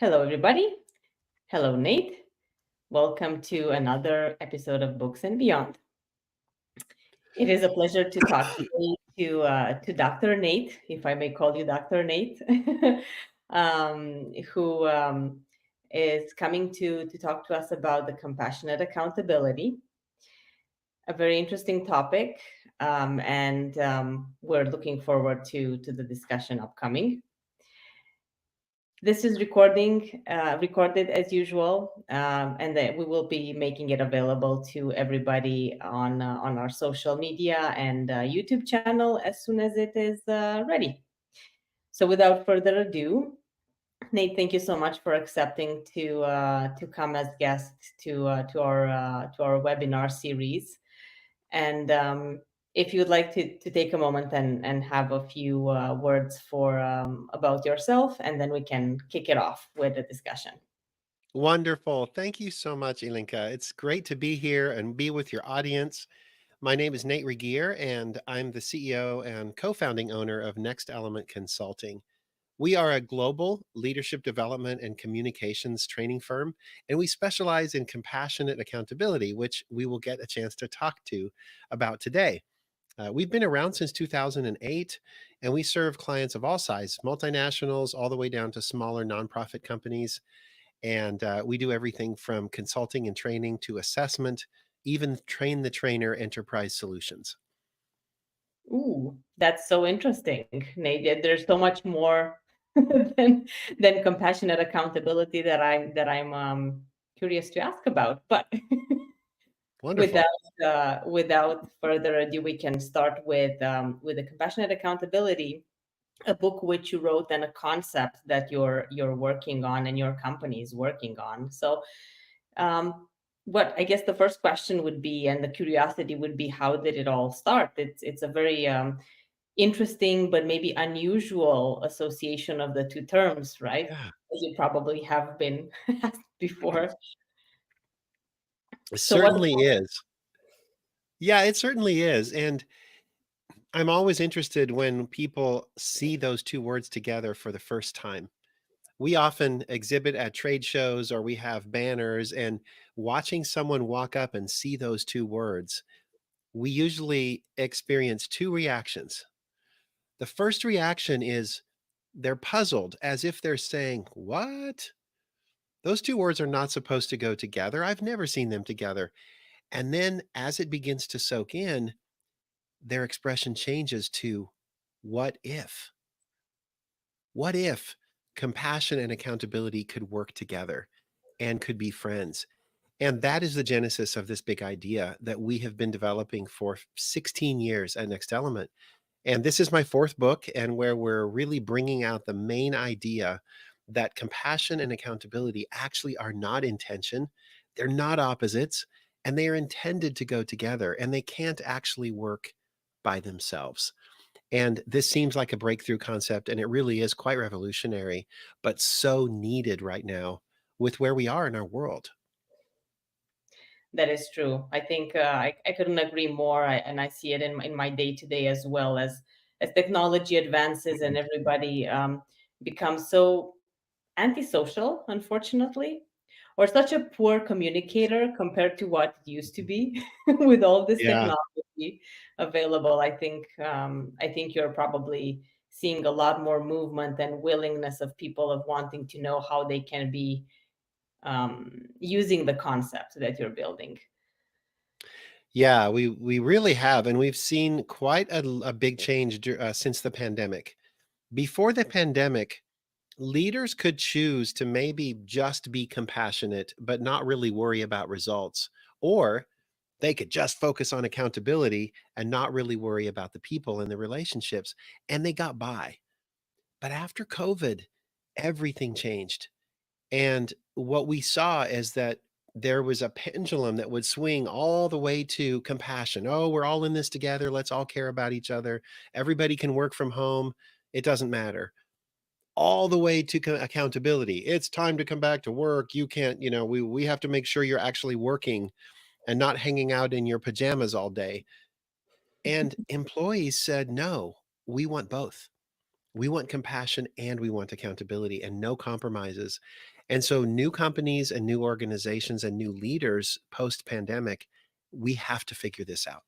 Hello, everybody. Hello, Nate. Welcome to another episode of Books and Beyond. It is a pleasure to talk today to Dr. Nate, if I may call you Dr. Nate, who is coming to talk to us about the compassionate accountability, a very interesting topic, and we're looking forward to the discussion upcoming. This is recorded as usual, and that we will be making it available to everybody on our social media and YouTube channel as soon as it is ready. So, without further ado, Nate, thank you so much for accepting to come as guest to our webinar series. And if you'd like to take a moment and have a few words for about yourself, and then we can kick it off with the discussion. Wonderful. Thank you so much, Ilinka. It's great to be here and be with your audience. My name is Nate Regier, and I'm the CEO and co founding owner of Next Element Consulting. We are a global leadership development and communications training firm, and we specialize in compassionate accountability, which we will get a chance to talk to about today. We've been around since 2008, and we serve clients of all sizes, multinationals, all the way down to smaller nonprofit companies. And we do everything from consulting and training to assessment, even train the trainer enterprise solutions. Ooh, that's so interesting, Nate. There's so much more than than compassionate accountability that I'm curious to ask about. But Wonderful. without further ado, we can start with the compassionate accountability, a book which you wrote and a concept that you're working on and your company is working on. So, um, what I guess the first question would be, and the curiosity would be, how did it all start? It's a very interesting but maybe unusual association of the two terms, right? Yeah, As you probably have been asked before. it So, what? certainly is. Yeah, it certainly is. And I'm always interested when people see those two words together for the first time. We often exhibit at trade shows or we have banners, and watching someone walk up and see those two words, we usually experience two reactions. The first reaction is they're puzzled, as if they're saying, "What? Those two words are not supposed to go together. I've never seen them together." And then as it begins to soak in, their expression changes to, "What if? What if compassion and accountability could work together and could be friends?" And that is the genesis of this big idea that we have been developing for 16 years at Next Element. And this is my fourth book, and where we're really bringing out the main idea that compassion and accountability actually are not in tension. They're not opposites, and they are intended to go together, and they can't actually work by themselves. And this seems like a breakthrough concept, and it really is quite revolutionary, but so needed right now with where we are in our world. That is true. I think I couldn't agree more, and I see it in my day to day as well, as technology advances and everybody becomes so antisocial, unfortunately, or such a poor communicator compared to what it used to be with all this Yeah. technology available. I think you're probably seeing a lot more movement and willingness of people of wanting to know how they can be using the concept that you're building. Yeah, we really have, and we've seen quite a big change since the pandemic. Before the pandemic, leaders could choose to maybe just be compassionate, but not really worry about results, or they could just focus on accountability and not really worry about the people and the relationships, and they got by. But after COVID, everything changed. And what we saw is that there was a pendulum that would swing all the way to compassion. Oh, we're all in this together. Let's all care about each other. Everybody can work from home. It doesn't matter. All the way to accountability. It's time to come back to work. You can't, we have to make sure you're actually working and not hanging out in your pajamas all day. And employees said, no, we want both. We want compassion and we want accountability and no compromises. And so, new companies and new organizations and new leaders post pandemic, we have to figure this out.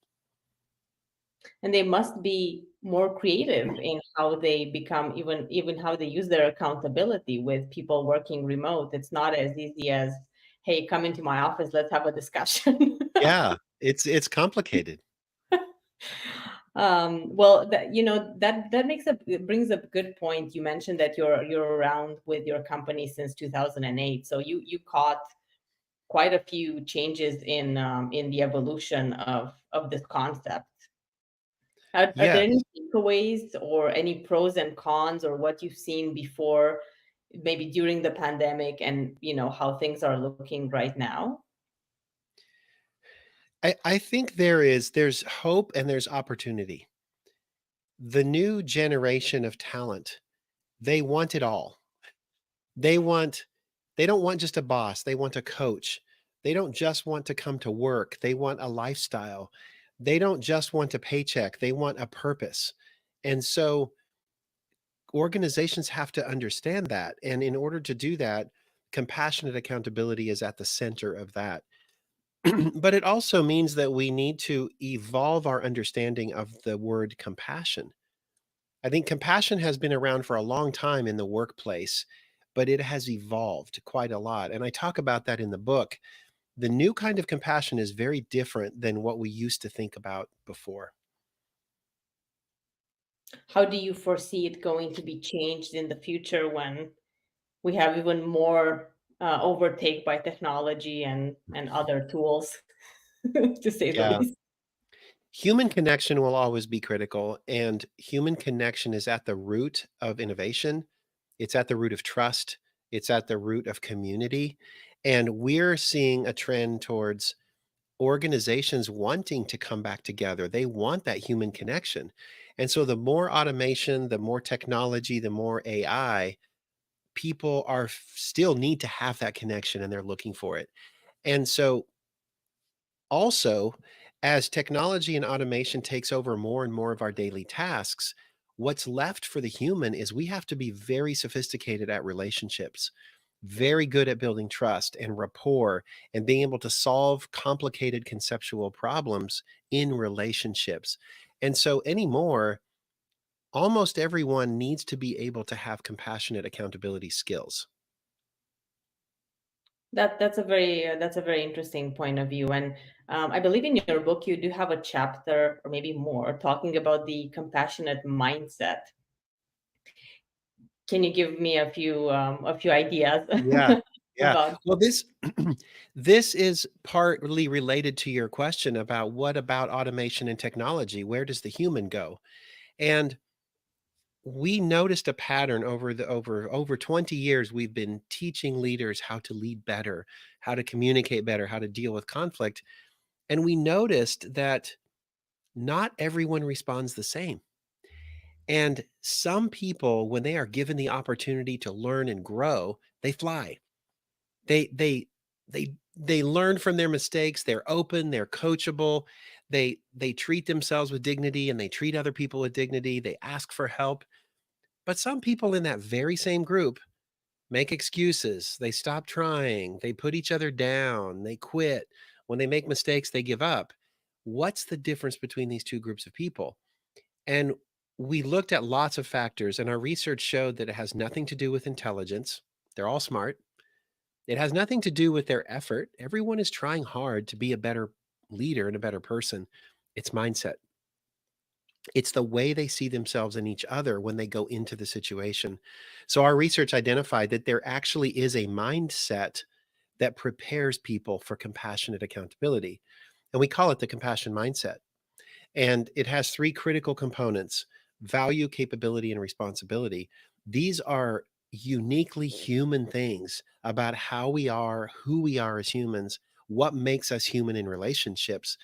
And they must be more creative in how they become, even how they use their accountability with people working remote. It's not as easy as, hey, come into my office, let's have a discussion. Yeah, it's complicated. Well, that it brings up a good point. You mentioned that you're around with your company since 2008, so you caught quite a few changes in the evolution of this concept. Are there any Yes. takeaways or any pros and cons, or what you've seen before, maybe during the pandemic, and how things are looking right now? I think there's hope and there's opportunity. The new generation of talent, they want it all. They want they don't want just a boss, they want a coach. They don't just want to come to work, they want a lifestyle. They don't just want a paycheck, they want a purpose. And so organizations have to understand that. And in order to do that, compassionate accountability is at the center of that. But it also means that we need to evolve our understanding of the word compassion. I think compassion has been around for a long time in the workplace, but it has evolved quite a lot. And I talk about that in the book. The new kind of compassion is very different than what we used to think about before. How do you foresee it going to be changed in the future when we have even more overtake by technology and other tools, to say the Yeah. least? Human connection will always be critical, and human connection is at the root of innovation. It's at the root of trust. It's at the root of community. And we're seeing a trend towards organizations wanting to come back together. They want that human connection. And so the more automation, the more technology, the more AI, people are still need to have that connection and they're looking for it. And so also, as technology and automation takes over more and more of our daily tasks, what's left for the human is we have to be very sophisticated at relationships, very good at building trust and rapport and being able to solve complicated conceptual problems in relationships. And so anymore, almost everyone needs to be able to have compassionate accountability skills. That's a very interesting point of view, and I believe in your book you do have a chapter, or maybe more, talking about the compassionate mindset. Can you give me a few ideas Yeah. Yeah. about? Well, this this is partly related to your question about what about automation and technology? Where does the human go? And we noticed a pattern over 20 years we've been teaching leaders how to lead better, how to communicate better, how to deal with conflict, and we noticed that not everyone responds the same. And some people when they are given the opportunity to learn and grow, they fly. They learn from their mistakes, they're open, they're coachable, they treat themselves with dignity and they treat other people with dignity, they ask for help. But some people in that very same group make excuses, they stop trying, they put each other down, they quit. When they make mistakes, they give up. What's the difference between these two groups of people? And we looked at lots of factors, and our research showed that it has nothing to do with intelligence. They're all smart. It has nothing to do with their effort. Everyone is trying hard to be a better leader and a better person. It's mindset. It's the way they see themselves and each other when they go into the situation. So, our research identified that there actually is a mindset that prepares people for compassionate accountability. And we call it the compassion mindset. And it has three critical components: value, capability, and responsibility. These are uniquely human things about how we are, who we are as humans, what makes us human in relationships.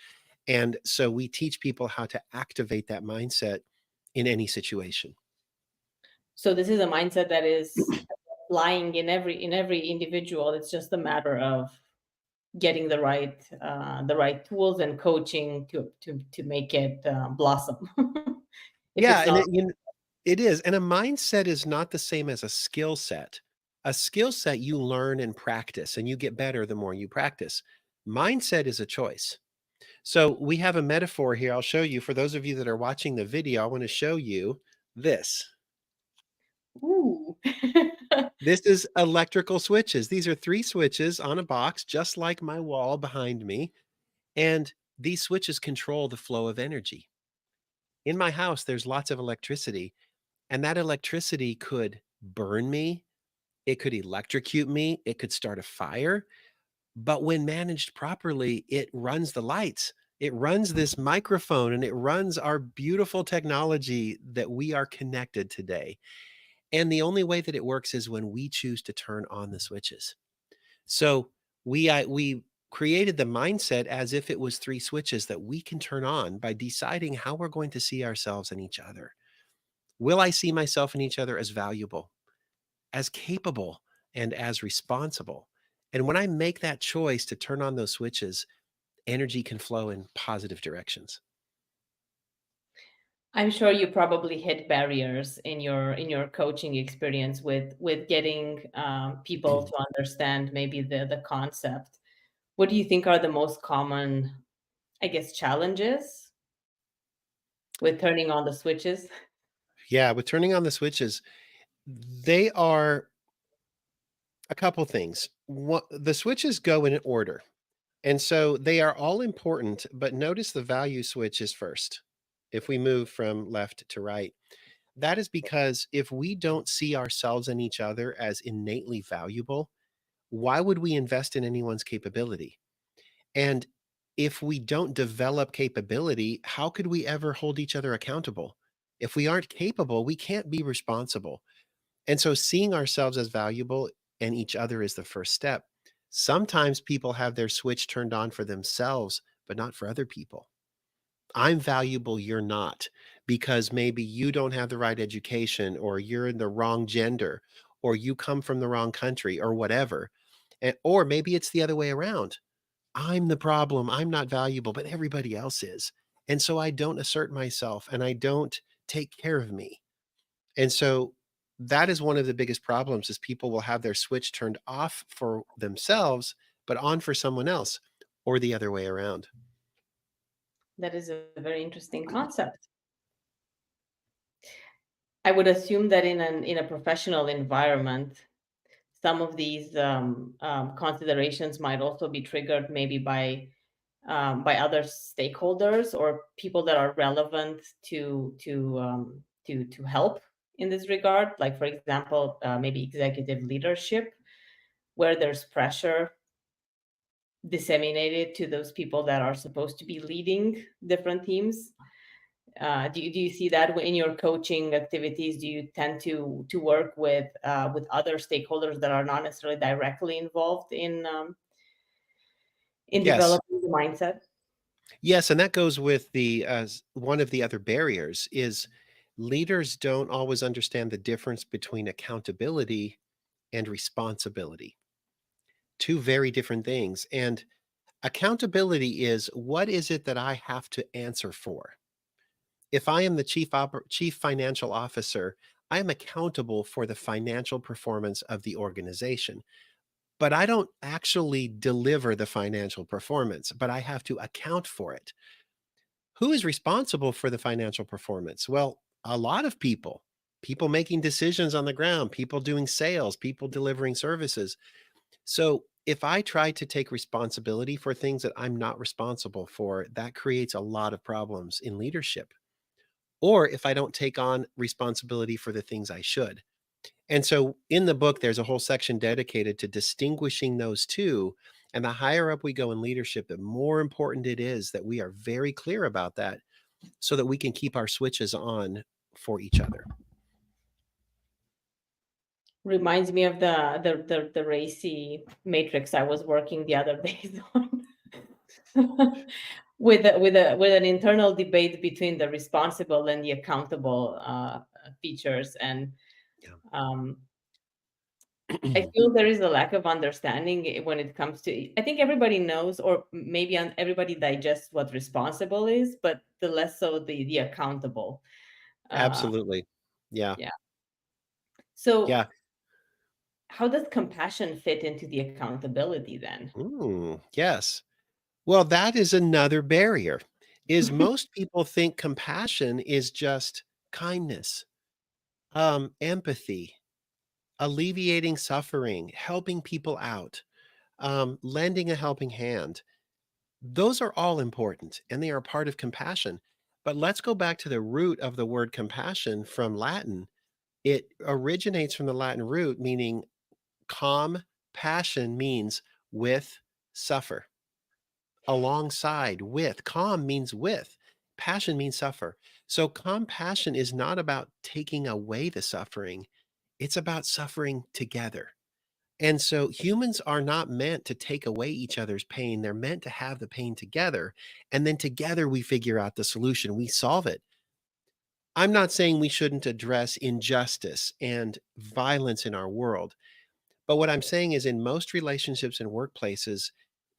And so we teach people how to activate that mindset in any situation. So this is a mindset that is lying in every individual. It's just a matter of getting the right tools and coaching to make it blossom. If Yeah, it's and not. It is, and a mindset is not the same as a skill set. A skill set you learn and practice, and you get better the more you practice. Mindset is a choice. So we have a metaphor here. I'll show you. For those of you that are watching the video, I want to show you this. Ooh. This is electrical switches. These are 3 switches on a box, just like my wall behind me. And these switches control the flow of energy. In my house, there's lots of electricity, and that electricity could burn me. It could electrocute me. It could start a fire. But when managed properly, it runs the lights. It runs this microphone and it runs our beautiful technology that we are connected today. And the only way that it works is when we choose to turn on the switches. So we created the mindset as if it was 3 switches that we can turn on by deciding how we're going to see ourselves and each other. Will I see myself and each other as valuable, as capable, and as responsible? And when I make that choice to turn on those switches, energy can flow in positive directions. I'm sure you probably hit barriers in your coaching experience with getting people to understand maybe the concept. What do you think are the most common, I guess, challenges with turning on the switches? Yeah, with turning on the switches, they are a couple things. The switches go in order. And so they are all important, but notice the value switch is first. If we move from left to right, that is because if we don't see ourselves and each other as innately valuable, why would we invest in anyone's capability? And if we don't develop capability, how could we ever hold each other accountable? If we aren't capable, we can't be responsible. And so seeing ourselves as valuable and each other is the first step. Sometimes people have their switch turned on for themselves, but not for other people. I'm valuable, you're not, because maybe you don't have the right education, or you're in the wrong gender, or you come from the wrong country, or whatever. Or maybe it's the other way around. I'm the problem. I'm not valuable, but everybody else is. And so I don't assert myself and I don't take care of me. And so that is one of the biggest problems is people will have their switch turned off for themselves, but on for someone else or the other way around. That is a very interesting concept. I would assume that in a professional environment, some of these considerations might also be triggered maybe by other stakeholders or people that are relevant to help in this regard. Like for example, maybe executive leadership, where there's pressure disseminated to those people that are supposed to be leading different teams. Do you see that in your coaching activities? Do you tend to work with other stakeholders that are not necessarily directly involved in Yes. developing the mindset? Yes, and that goes with one of the other barriers is leaders don't always understand the difference between accountability and responsibility. Two very different things. And accountability is, what is it that I have to answer for? If I am the chief financial officer, I am accountable for the financial performance of the organization, but I don't actually deliver the financial performance, but I have to account for it. Who is responsible for the financial performance? Well, a lot of people, people making decisions on the ground, people doing sales, people delivering services. So if I try to take responsibility for things that I'm not responsible for, that creates a lot of problems in leadership. Or if I don't take on responsibility for the things I should. And so in the book, there's a whole section dedicated to distinguishing those two. And the higher up we go in leadership, the more important it is that we are very clear about that so that we can keep our switches on for each other. Reminds me of the racy matrix I was working the other days on. With an internal debate between the responsible and the accountable features, and um, I Yeah. feel there is a lack of understanding when it comes to. I think everybody knows, or maybe everybody digests what responsible is, but the less so the accountable. Uh, Absolutely. Yeah. Yeah. So Yeah. how does compassion fit into the accountability then? Yes. Well, that is another barrier, is most people think compassion is just kindness, empathy, alleviating suffering, helping people out, lending a helping hand. Those are all important and they are part of compassion. But let's go back to the root of the word compassion from Latin. It originates from the Latin root meaning calm passion means with suffer. Alongside, with. Calm means with. Passion means suffer. So compassion is not about taking away the suffering, it's about suffering together. And so humans are not meant to take away each other's pain. They're meant to have the pain together. And then together we figure out the solution, we solve it. I'm not saying we shouldn't address injustice and violence in our world. But what I'm saying is, in most relationships and workplaces,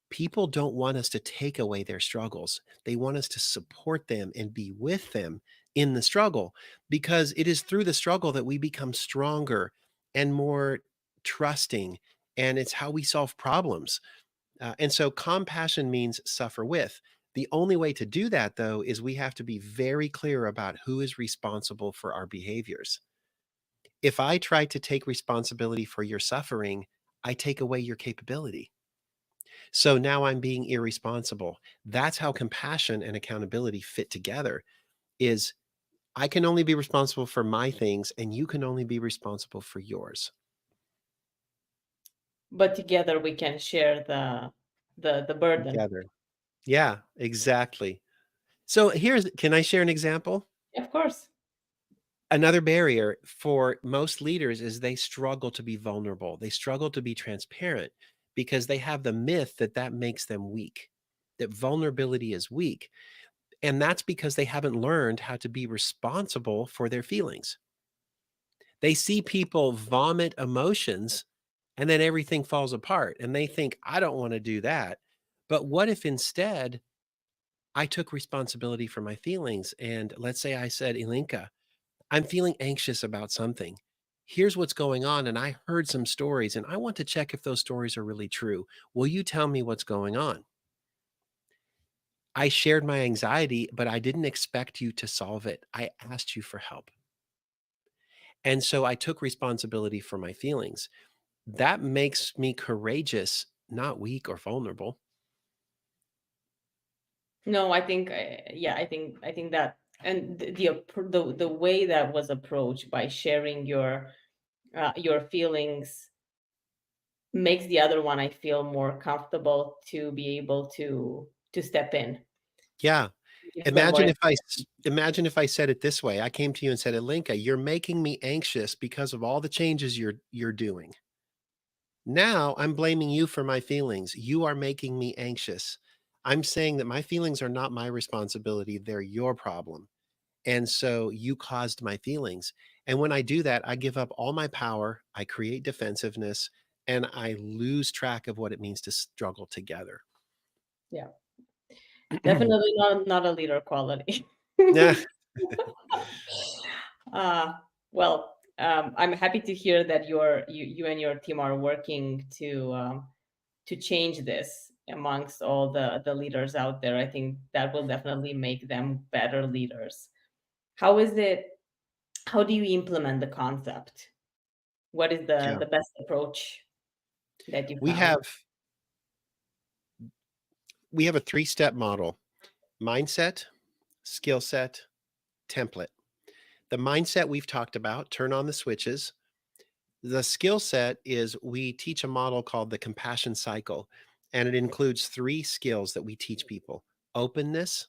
people don't want us to take away their struggles. They want us to support them and be with them in the struggle because it is through the struggle that we become stronger and more trusting. And it's how we solve problems. And so compassion means suffer with. The only way to do that, though, is we have to be very clear about who is responsible for our behaviors. If I try to take responsibility for your suffering, I take away your capability. So now I'm being irresponsible. That's how compassion and accountability fit together is I can only be responsible for my things and you can only be responsible for yours. But together we can share the burden. Together. Yeah, exactly. So here's can I share an example? Of course. Another barrier for most leaders is they struggle to be vulnerable. They struggle to be transparent because they have the myth that that makes them weak, that vulnerability is weak. And that's because they haven't learned how to be responsible for their feelings. They see people vomit emotions and then everything falls apart and they think, I don't want to do that. But what if instead I took responsibility for my feelings? And let's say I said, Ilinka, I'm feeling anxious about something. Here's what's going on. And I heard some stories and I want to check if those stories are really true. Will you tell me what's going on? I shared my anxiety, but I didn't expect you to solve it. I asked you for help. And so I took responsibility for my feelings. That makes me courageous, not weak or vulnerable. No, I think, yeah, I think that, and the way that was approached by sharing your feelings makes the other one, I feel, more comfortable to be able to step in, Yeah. gives them more. Imagine if I said it this way. I came to you and said, "Alinka, you're making me anxious because of all the changes you're doing. Now I'm blaming you for my feelings. You are making me anxious. I'm saying that my feelings are not my responsibility, they're your problem. And so you caused my feelings. And when I do that, I give up all my power, I create defensiveness, and I lose track of what it means to struggle together." Yeah, definitely not a leader quality. Yeah. Uh, well, I'm happy to hear that you and your team are working to change this amongst all the leaders out there. I think that will definitely make them better leaders. How is it? How do you implement the concept? What is Yeah. the best approach that you We found? have we have a three-step model: mindset, skill set, template. The mindset we've talked about, turn on the switches. The skill set is we teach a model called the compassion cycle, and it includes three skills that we teach people: openness,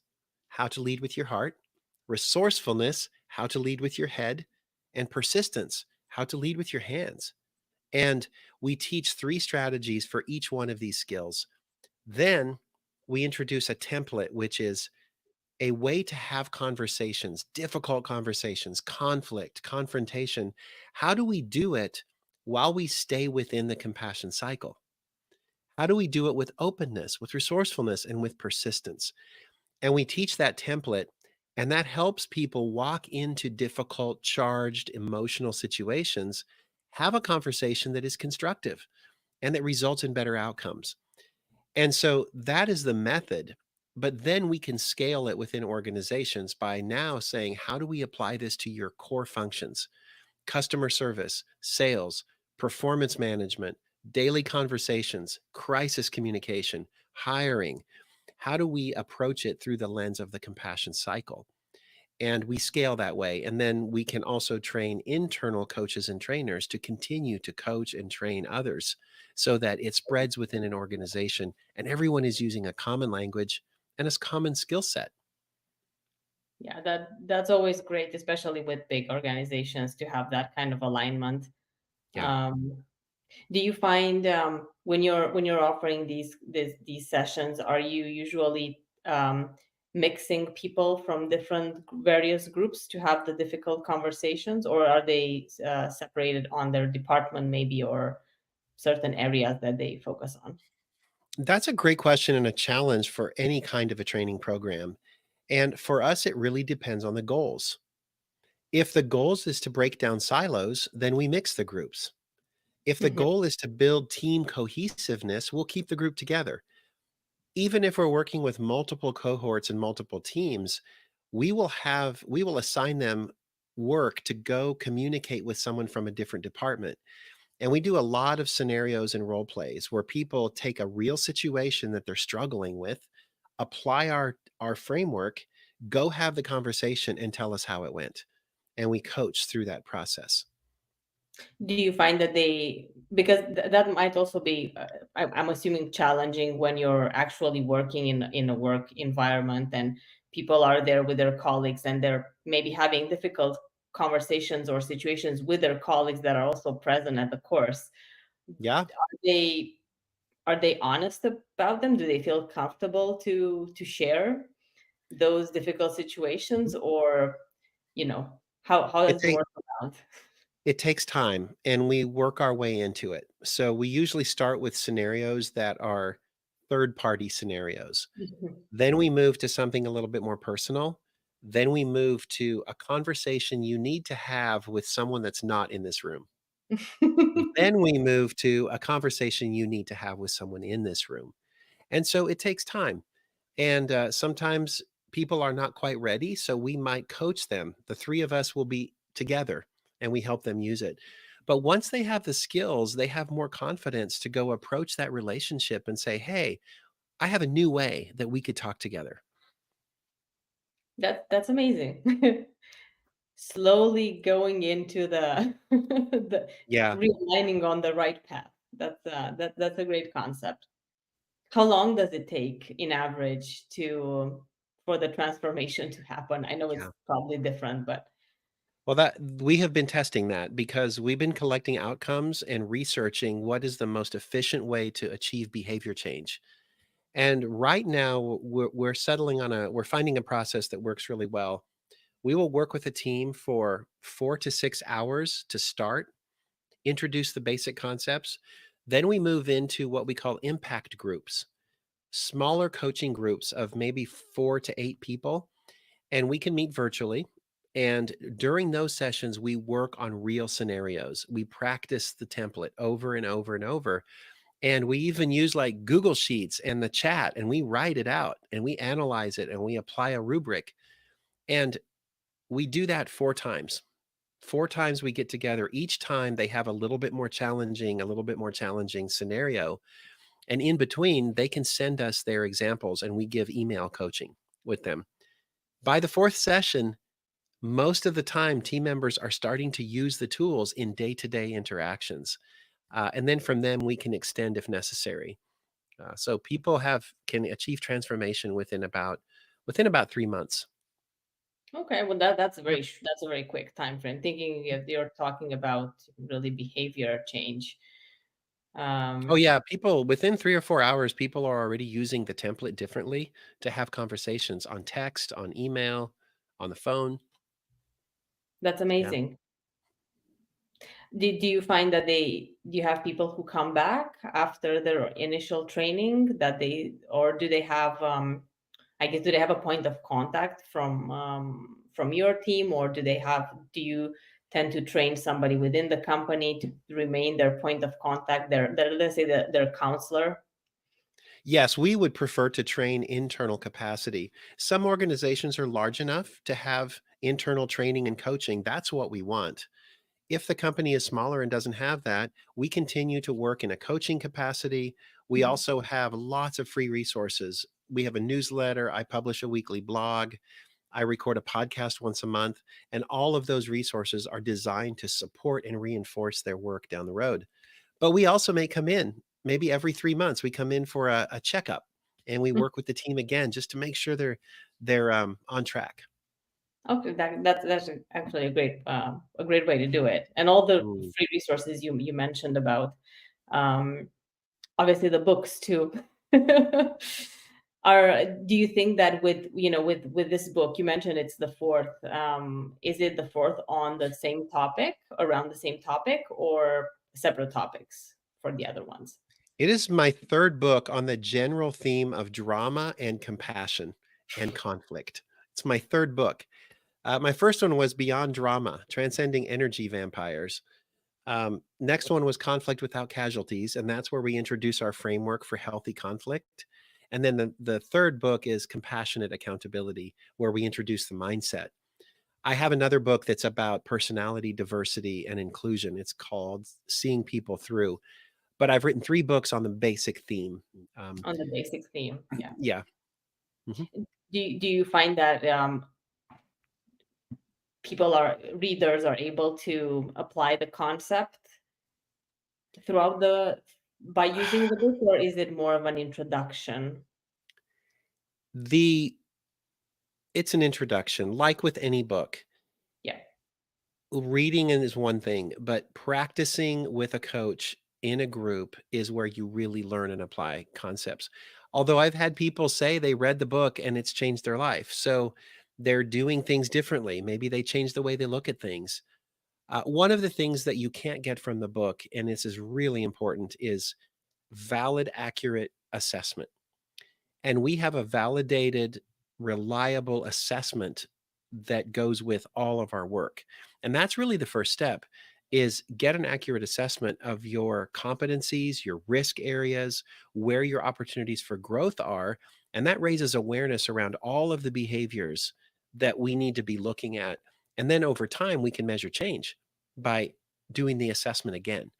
how to lead with your heart; resourcefulness, how to lead with your head; and persistence, how to lead with your hands. And we teach three strategies for each one of these skills. Then we introduce a template, which is a way to have conversations, difficult conversations, conflict, confrontation. How do we do it while we stay within the compassion cycle? How do we do it with openness, with resourcefulness, and with persistence? And we teach that template. And that helps people walk into difficult, charged, emotional situations, have a conversation that is constructive and that results in better outcomes. And so that is the method. But then we can scale it within organizations by now saying, how do we apply this to your core functions? Customer service, sales, performance management, daily conversations, crisis communication, hiring. How do we approach it through the lens of the compassion cycle? And we scale that way. And then we can also train internal coaches and trainers to continue to coach and train others so that it spreads within an organization and everyone is using a common language and a common skill set. Yeah, that's always great, especially with big organizations, to have that kind of alignment. Yeah. Um, do you find when you're offering these sessions, are you usually mixing people from different various groups to have the difficult conversations, or are they separated on their department maybe, or certain areas that they focus on? That's a great question and a challenge for any kind of a training program. And for us, it really depends on the goals. If the goals is to break down silos, then we mix the groups. If the Mhm. goal is to build team cohesiveness, we'll keep the group together. Even if we're working with multiple cohorts and multiple teams, we will assign them work to go communicate with someone from a different department. And we do a lot of scenarios and role plays where people take a real situation that they're struggling with, apply our framework, go have the conversation and tell us how it went. And we coach through that process. Do you find that because that might also be, I'm assuming, challenging when you're actually working in a work environment and people are there with their colleagues and they're maybe having difficult conversations or situations with their colleagues that are also present at the course. Yeah. They are they honest about them? Do they feel comfortable to share those difficult situations, Mhm. or how It does it takes work around? it takes time and we work our way into it. So we usually start with scenarios that are third party scenarios. Then we move to something a little bit more personal. Then we move to a conversation you need to have with someone that's not in this room. Then we move to a conversation you need to have with someone in this room. And so it takes time. And sometimes people are not quite ready. So we might coach them. The three of us will be together and we help them use it. But once they have the skills, they have more confidence to go approach that relationship and say, hey, I have a new way that we could talk together. That's amazing. Slowly going into the the Yeah. realigning on the right path. That's a great concept. How long does it take in average to for the transformation to happen? I know it's Yeah. probably different, but Well, that we have been testing that because we've been collecting outcomes and researching what is the most efficient way to achieve behavior change. And right now, we're settling on we're finding a process that works really well. We will work with a team for 4 to 6 hours to start, introduce the basic concepts. Then we move into what we call impact groups, smaller coaching groups of maybe 4 to 8 people, and we can meet virtually. And during those sessions, we work on real scenarios. We practice the template over and over and over. And we even use like Google Sheets and the chat, and we write it out and we analyze it and we apply a rubric. And we do that 4 times. 4 times we get together. Each time they have a little bit more challenging scenario. And in between, they can send us their examples and we give email coaching with them. By the fourth session, most of the time, team members are starting to use the tools in day-to-day interactions, and then from them, we can extend if necessary. So people have can achieve transformation within about 3 months. okay, well that's a very quick time frame. Thinking if you're talking about really behavior change. Oh Um, yeah, people within 3 or 4 hours, people are already using the template differently to have conversations on text, on email, on the phone. that's Yeah. amazing. Do you find that do you have people who come back after their initial training, that they, or do they have I guess, do they have a point of contact from your team, or do you tend to train somebody within the company to remain their point of contact, their let's say their counselor? Yes, we would prefer to train internal capacity. Some organizations are large enough to have internal training and coaching. That's what we want. If the company is smaller and doesn't have that, we continue to work in a coaching capacity. We Mhm. also have lots of free resources. We have a newsletter. I publish a weekly blog. I record a podcast once a month. And all of those resources are designed to support and reinforce their work down the road. But we also may come in maybe every 3 months. We come in for a checkup and we work with the team again just to make sure they're on track. Okay, that's actually a great way to do it. And all the Mm. free resources you mentioned about, um, obviously the books too. Do you think that with this book, you mentioned it's the fourth, is it the fourth on the same topic, around the same topic, or separate topics for the other ones? It is my third book on the general theme of drama and compassion and conflict. It's my third book. My first one was Beyond Drama, Transcending Energy Vampires. Next one was Conflict Without Casualties, and that's where we introduce our framework for healthy conflict. And then the third book is Compassionate Accountability, where we introduce the mindset. I have another book that's about personality, diversity, and inclusion. It's called Seeing People Through. But I've written 3 books on the basic theme. Um, On the basic theme, yeah. yeah. Mhm. Do you find that readers are able to apply the concept throughout the by using the book, or is it more of an introduction? The It's an introduction, like with any book. Yeah. Reading is one thing, but practicing with a coach in a group is where you really learn and apply concepts. Although I've had people say they read the book and it's changed their life. So they're doing things differently. Maybe they change the way they look at things. One of the things that you can't get from the book, and this is really important, is valid, accurate assessment. And we have a validated, reliable assessment that goes with all of our work. And that's really the first step is get an accurate assessment of your competencies, your risk areas, where your opportunities for growth are, and that raises awareness around all of the behaviors that we need to be looking at. And then over time we can measure change by doing the assessment again.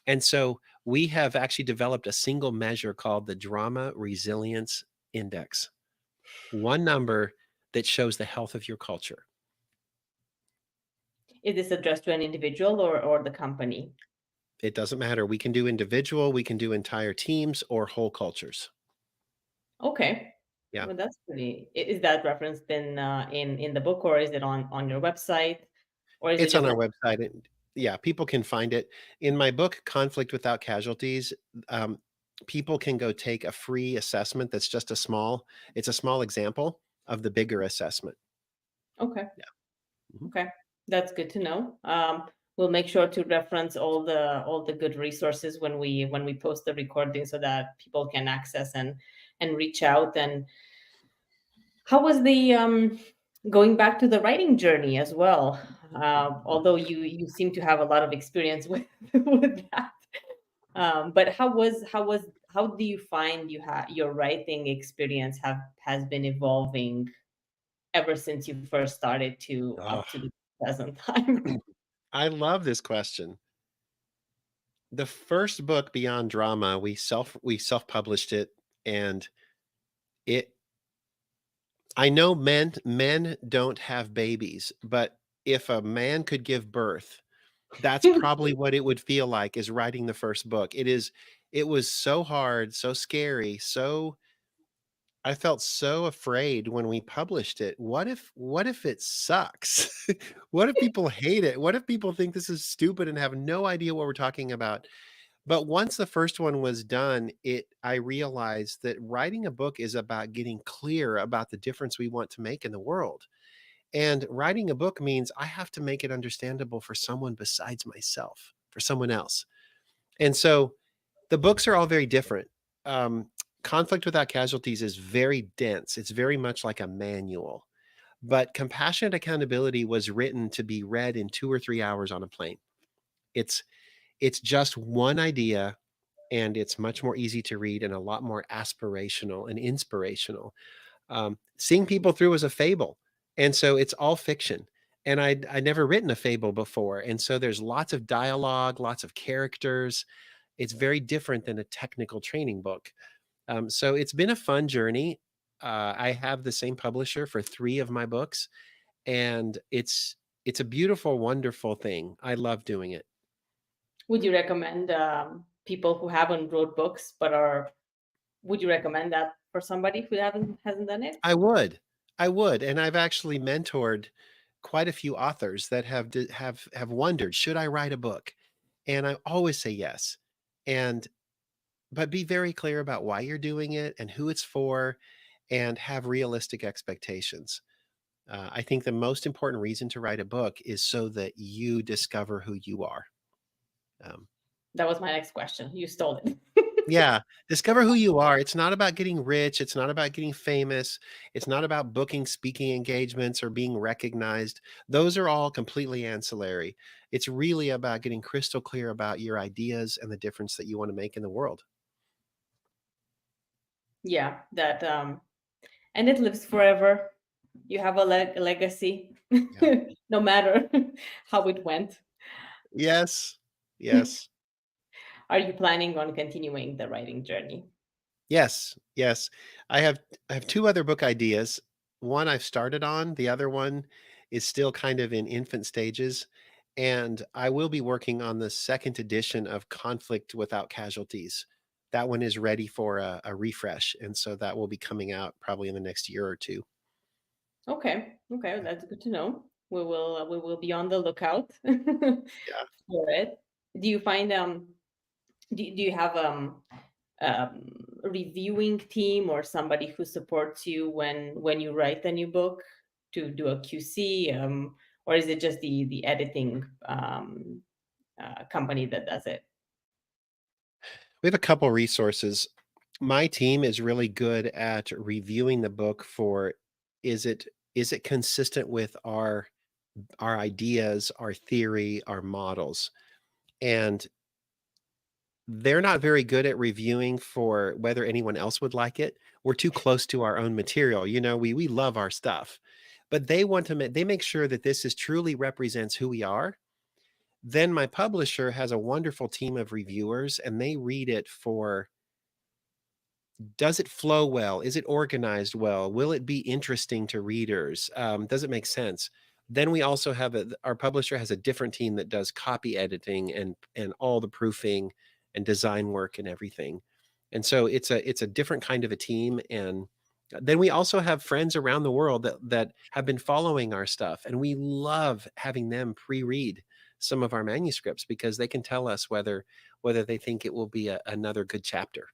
And so we have actually developed a single measure called the Drama Resilience Index, one number that shows the health of your culture. Is this addressed to an individual or the company? It doesn't matter. We can do individual, we can do entire teams or whole cultures. Okay. Yeah. Well, that's is that referenced in the book, or is it on your website, or is it It's on just our like, website. And yeah, people can find it. In my book, Conflict Without Casualties, um, people can go take a free assessment that's just it's a small example of the bigger assessment. okay. Yeah. Mhm. Okay, that's good to know. We'll make sure to reference all the good resources when we post the recording so that people can access and reach out. And how was the going back to the writing journey as well? Although you seem to have a lot of experience with with that, but how do you find your writing experience has been evolving ever since you first started to Oh, up to the present time? I love this question. The first book, Beyond Drama, we self-published it, and it I know men don't have babies, but if a man could give birth, that's probably what it would feel like is writing the first book. It was so hard, so scary, so I felt so afraid when we published it. What if it sucks? What if people hate it? What if people think this is stupid and have no idea what we're talking about? But once the first one was done, I realized that writing a book is about getting clear about the difference we want to make in the world. And writing a book means I have to make it understandable for someone besides myself, for someone else. And so the books are all very different. Um, Conflict Without Casualties is very dense. It's very much like a manual. But Compassionate Accountability was written to be read in 2 or 3 hours on a plane. It's it's just one idea, and it's much more easy to read and a lot more aspirational and inspirational. Seeing People Through is a fable, and so it's all fiction. And I'd never written a fable before, and so there's lots of dialogue, lots of characters. It's very different than a technical training book. So it's been a fun journey. I have the same publisher for 3 of my books, and it's a beautiful, wonderful thing. I love doing it. Would you recommend people who haven't wrote books but are? Would you recommend that for somebody who hasn't done it? I would. I would, and I've actually mentored quite a few authors that have wondered, "Should I write a book?" And I always say yes. And but be very clear about why you're doing it and who it's for, and have realistic expectations. I think the most important reason to write a book is so that you discover who you are. Um, That was my next question. You stole it. yeah, discover who you are. It's not about getting rich. It's not about getting famous. It's not about booking speaking engagements or being recognized. Those are all completely ancillary. It's really about getting crystal clear about your ideas and the difference that you want to make in the world. Yeah, that and it lives forever. You have a legacy, Yeah. no matter how it went. Yes. Yes. Are you planning on continuing the writing journey? Yes, yes. I have I have 2 other book ideas. One I've started on, the other one is still kind of in infant stages, and I will be working on the 2nd edition of Conflict Without Casualties. That one is ready for a refresh, and so that will be coming out probably in the next year or 2. Okay, okay, that's good to know. We will be on the lookout Yeah. for it. Do you find do you have reviewing team or somebody who supports you when you write the new book to do a QC, or is it just the editing company that does it? We have a couple resources. My team is really good at reviewing the book for, is it consistent with our ideas, our theory, our models. And they're not very good at reviewing for whether anyone else would like it. We're too close to our own material. We love our stuff. But they make sure that this is truly represents who we are. Then my publisher has a wonderful team of reviewers, and they read it for, does it flow well? Is it organized well? Will it be interesting to readers? Does it make sense? Then we also have our publisher has a different team that does copy editing and all the proofing and design work and everything. And so it's a different kind of a team. And then we also have friends around the world that have been following our stuff, and we love having them pre-read some of our manuscripts because they can tell us whether they think it will be another good chapter.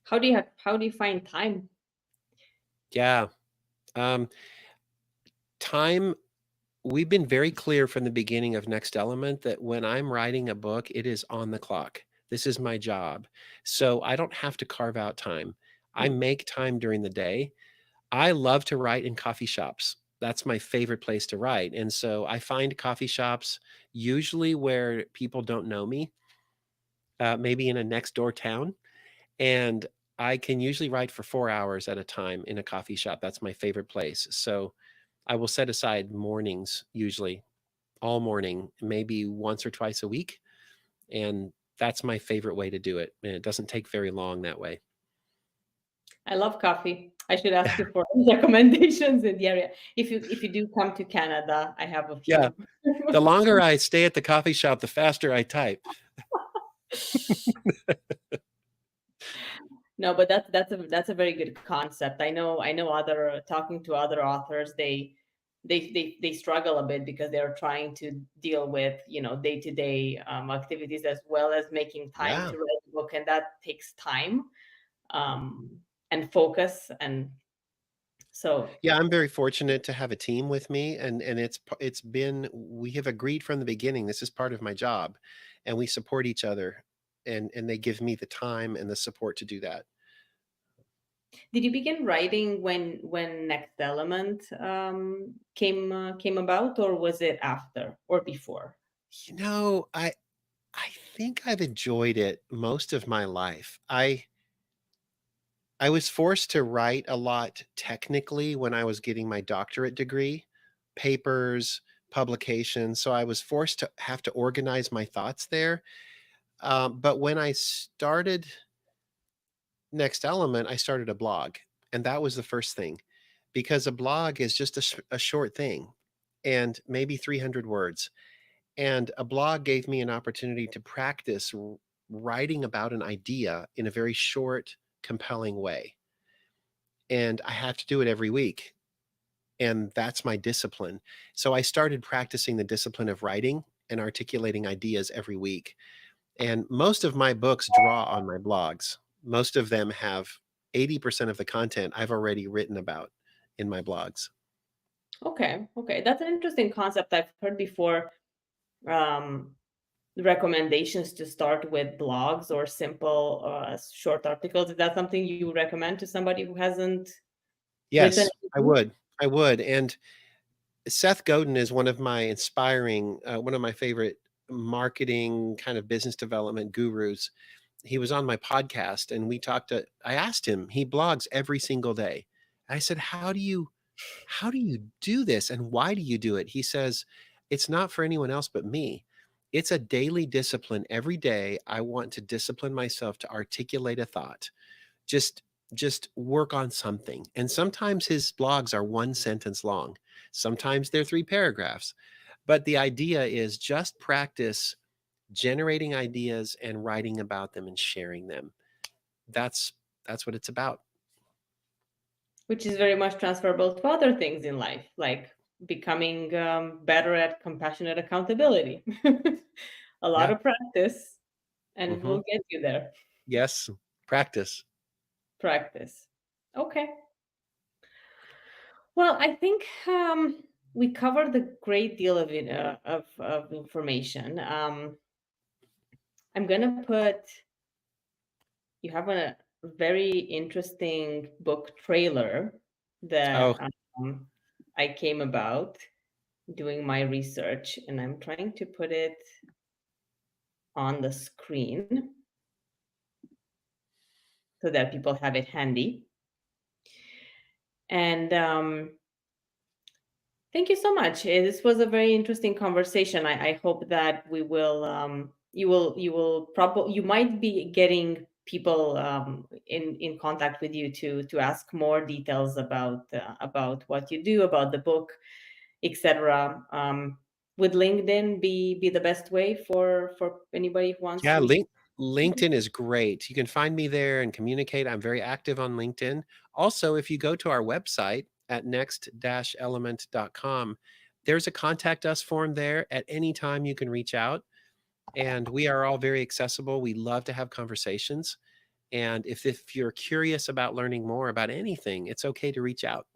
How do you find time? Yeah. Um, Time, we've been very clear from the beginning of Next Element that when I'm writing a book, it is on the clock. This is my job. So I don't have to carve out time. I Hmm. make time during the day. I love to write in coffee shops. That's my favorite place to write. And so I find coffee shops usually where people don't know me, maybe in a next door town. And I can usually write for 4 hours at a time in a coffee shop. That's my favorite place. So I will set aside mornings, usually all morning, maybe once or twice a week, and that's my favorite way to do it, and it doesn't take very long that way. I love coffee. I should ask you for recommendations in the area. If you do come to Canada, I have a Yeah, few. the longer I stay at the coffee shop, the faster I type. No, but that's a very good concept. I know other talking to other authors, they struggle a bit because they're trying to deal with day-to-day activities as well as making time Yeah. to write a book, and that takes time um, and focus, and so Yeah, I'm very fortunate to have a team with me, and it's been, we have agreed from the beginning, this is part of my job, and we support each other, and they give me the time and the support to do that. Did you begin writing when Next Element came about, or was it after or before? You know, I think I've enjoyed it most of my life. I was forced to write a lot technically when I was getting my doctorate degree, papers, publications, so I was forced to have to organize my thoughts there. But when I started Next Element, I started a blog, and that was the first thing, because a blog is just a short thing and maybe 300 words. And a blog gave me an opportunity to practice writing about an idea in a very short, compelling way. And I have to do it every week. And that's my discipline. So I started practicing the discipline of writing and articulating ideas every week. And most of my books draw on my blogs. Most of them have 80% of the content I've already written about in my blogs. Okay, okay, that's an interesting concept. I've heard before. Um, Recommendations to start with blogs or simple short articles. Is that something you recommend to somebody who hasn't written Yes, I anything? would. I would. And Seth Godin is one of my favorite marketing kind of business development gurus. He was on my podcast and I asked him, he blogs every single day. I said, how do you do this and why do you do it? He says, it's not for anyone else but me. It's a daily discipline. Every day I want to discipline myself to articulate a thought. Just just work on something. And sometimes his blogs are one sentence long. Sometimes they're three paragraphs. But the idea is just practice generating ideas and writing about them and sharing them. That's that's what it's about. Which is very much transferable to other things in life, like becoming better at compassionate accountability. A lot Yeah. of practice, and it Mhm. will get you there. Yes. Practice. Practice. Okay. Well, I think we covered a great deal of it, of information. I'm gonna put. You have a very interesting book trailer Oh, that I came about doing my research, and I'm trying to put it on the screen so that people have it handy. And thank you so much. This was a very interesting conversation. I hope that we will you will probably you might be getting people in contact with you to ask more details about what you do, about the book, etc. Would LinkedIn be the best way for anybody who wants yeah, to reach? LinkedIn is great. You can find me there and communicate. I'm very active on LinkedIn. Also, if you go to our website at next-element.com, there's a contact us form there. At any time you can reach out, and we are all very accessible. We love to have conversations. And if you're curious about learning more about anything, it's okay to reach out.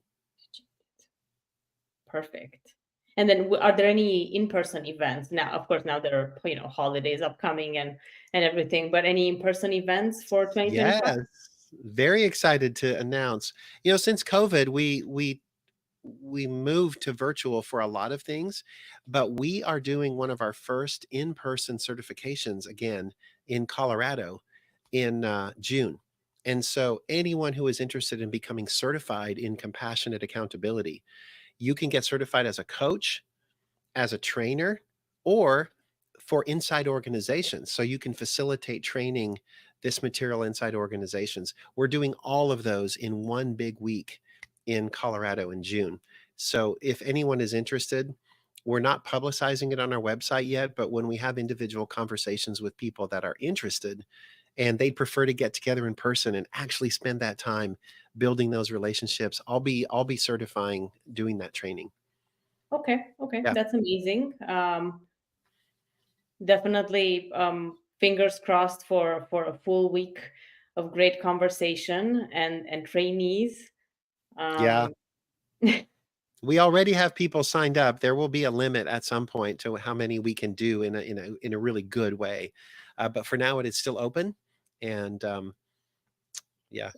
Perfect. And then are there any in-person events? Now, of course, now there are, holidays upcoming and everything, but any in-person events for 2025? Yes, very excited to announce. You know, since COVID, we moved to virtual for a lot of things, but we are doing one of our first in-person certifications again in Colorado in June. And so anyone who is interested in becoming certified in compassionate accountability, you can get certified as a coach, as a trainer, or for inside organizations. So you can facilitate training this material inside organizations. We're doing all of those in one big week in Colorado in June. So if anyone is interested, we're not publicizing it on our website yet, but when we have individual conversations with people that are interested and they'd prefer to get together in person and actually spend that time building those relationships, I'll be certifying doing that training. Okay, okay, Yeah. that's amazing. Definitely, fingers crossed for a full week of great conversation and trainees. Yeah. Um, We already have people signed up. There will be a limit at some point to how many we can do in a really good way. But for now, it is still open, and yeah,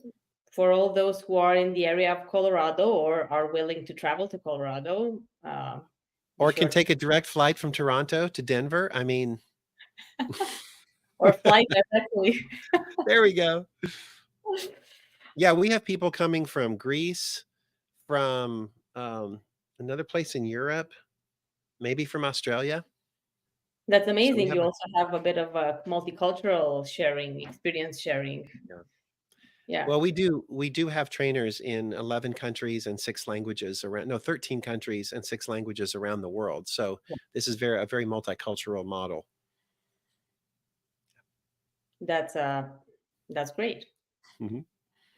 for all those who are in the area of Colorado or are willing to travel to Colorado, be Or can sure take a direct flight from Toronto to Denver. I mean, or fly directly. there we go. Yeah, we have people coming from Greece, from another place in Europe, maybe from Australia. That's So we amazing. have You a also have a bit of a multicultural sharing, experience sharing. yeah. Yeah. Well, we do have trainers in 11 countries and 6 languages around, no, 13 countries and 6 languages around the world. So this is a very multicultural model. That's that's great. Mhm.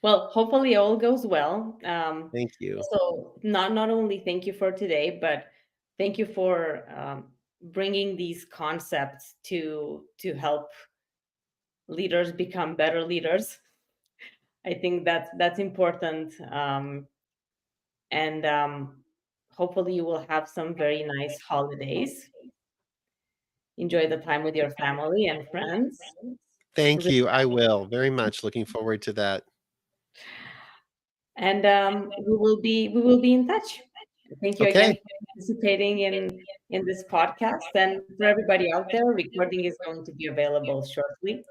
Well, hopefully all goes well. Thank you. So not only thank you for today, but thank you for bringing these concepts to help leaders become better leaders. I think that's important, and hopefully you will have some very nice holidays. Enjoy the time with your family and friends. Thank Re- you. I will. Very much looking forward to that. And we will be in touch. Thank you again Okay. for participating in this podcast. And for everybody out there, recording is going to be available shortly.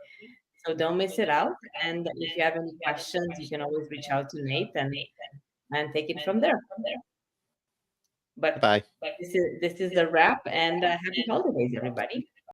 So don't miss it out. And if you have any questions, you can always reach out to Nate and take it from there. But Bye-bye. this is the wrap, and happy holidays, everybody.